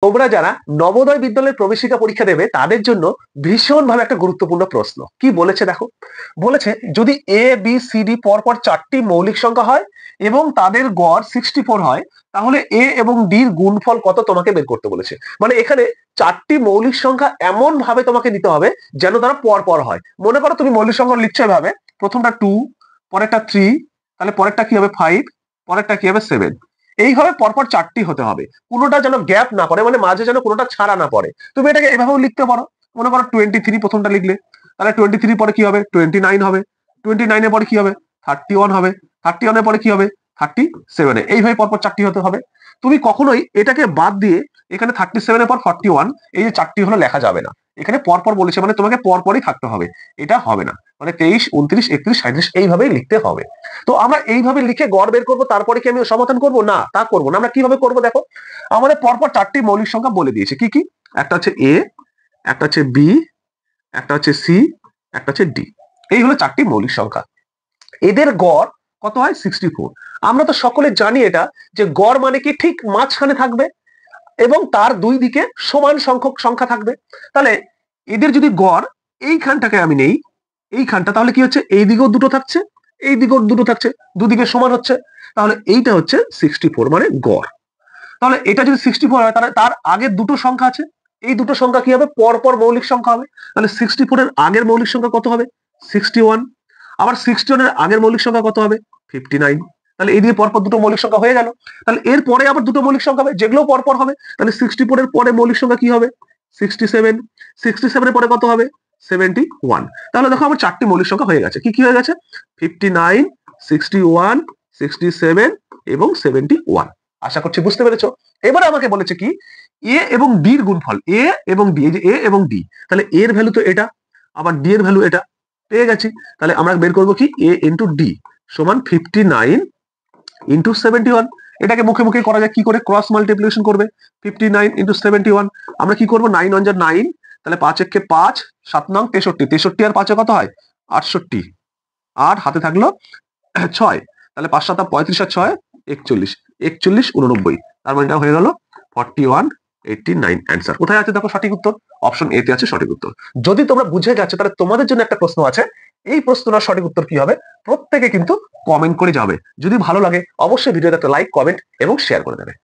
তোমরা যারা নবোদয় বিদ্যালয়ের প্রবেশিকা পরীক্ষা দেবে তাদের জন্য ভীষণভাবে একটা গুরুত্বপূর্ণ প্রশ্ন। কি বলেছে দেখো, বলেছে যদি এ বি সি ডি পরপর 4টি মৌলিক সংখ্যা হয় এবং তাদের গড় 64 হয়, তাহলে এ এবং ডির গুণফল কত তোমাকে বের করতে বলেছে। মানে এখানে 4টি মৌলিক সংখ্যা এমন ভাবে তোমাকে নিতে হবে যেন তারা পরপর হয়। মনে করো তুমি মৌলিক সংখ্যা লিখছো এভাবে, প্রথমটা 2, পরেরটা 3, তাহলে পরেরটা কি হবে 5, পরেরটা কি হবে 7। এইভাবে পরপর 4টি হতে হবে, কোনোটা যেন গ্যাপ না পড়ে, মানে মাঝে যেন কোনোটা ছাড়া না পড়ে। তুমি এটাকে এভাবেও লিখতে পারো। মনে করো 23 প্রথমটা লিখলে, তাহলে 23 পরে কি হবে 29 হবে, 29 এর পরে কি হবে 31 হবে, 31 এর পরে কি হবে 37। এইভাবে পরপর 4টি হতে হবে। তুমি কখনোই এটাকে বাদ দিয়ে এখানে 37 এর পর 41 এই যে 4টি হলো লেখা যাবে না। এখানে পরপর বলেছে মানে তোমাকে পরপরই থাকতে হবে, এটা হবে না। মানে 23, 29, 31, 37 এইভাবেই লিখতে হবে। তো আমরা এইভাবে লিখে গড় বের করবো, তারপরে কি আমি সমাধান করব? না, তা করবো না। আমরা কিভাবে করবো দেখো, আমাদের পরপর 4টি মৌলিক সংখ্যা বলে দিয়েছে। কি কি? একটা হচ্ছে এ, একটা হচ্ছে বি, একটা হচ্ছে সি, একটা হচ্ছে ডি। এই হলো 4টি মৌলিক সংখ্যা। এদের গড় কত হয় 64। আমরা তো সকলে জানি এটা, যে গড় মানে কি ঠিক মাঝখানে থাকবে এবং তার দুই দিকে সমান সংখ্যক সংখ্যা থাকবে। তাহলে এদের যদি গড় এইখানটাকে আমি নেই, এইখানটা, তাহলে কি হচ্ছে এই দিকেও দুটো থাকছে, এই দিকেও দুটো থাকছে, দুদিকে সমান হচ্ছে। তাহলে এইটা হচ্ছে 64 মানে গড়। তাহলে এটা যদি 64 হয়, তাহলে তার আগের দুটো সংখ্যা আছে, এই দুটো সংখ্যা কি হবে পরপর মৌলিক সংখ্যা হবে। তাহলে 64 এর আগের মৌলিক সংখ্যা কত হবে 61, আবার 61 এর আগের মৌলিক সংখ্যা কত হবে 59। তাহলে এই দিয়ে পরপর দুটো মৌলিক সংখ্যা হয়ে গেল। তাহলে এর পরে আবার দুটো মৌলিক সংখ্যা হবে যেগুলো পরপর হবে। তাহলে 64 এর পরে মৌলিক সংখ্যা কি হবে 67, 67 এর পরে কত হবে 71। তাহলে দেখো আমার 4টি মৌলিক সংখ্যা হয়ে গেছে। কি কি হয়ে গেছে 59, 61, 67 এবং 71। আশা করছি বুঝতে পেরেছো। এবারে আমাকে বলেছে কি এ এবং ডির গুণফল, এ এবং ডি, এই যে এ এবং ডি, তাহলে এর ভ্যালু তো এটা, আবার ডি এর ভ্যালু এটা, পেয়ে গেছি। তাহলে আমরা বের করবো কি এ ইন্টু ডি সমান 59 ইন্টু 71। এটাকে মুখে মুখে করা যায় কি করে, ক্রস মাল্টিপ্লিকেশন করবে। 59 ইন্টু 71, আমরা কি করবো 9 1 9, তাহলে 5 একে 5, 7 নং 63, 63 আর 5 কত হয় 68, আর হাতে থাকলো 6, তাহলে 5 7 35 আর 6 41, 41 89, তার মানে এটা হয়ে গেল 4189 অ্যান্সার। কোথায় আছে দেখো সঠিক উত্তর, অপশন এ তে আছে সঠিক উত্তর। যদি তোমরা বুঝে গেছো তাহলে তোমাদের জন্য একটা প্রশ্ন আছে, এই প্রশ্নটার সঠিক উত্তর কি হবে প্রত্যেকে কিন্তু কমেন্ট করে যাবে। যদি ভালো লাগে অবশ্যই ভিডিওতে একটা লাইক, কমেন্ট এবং শেয়ার করে দেবে।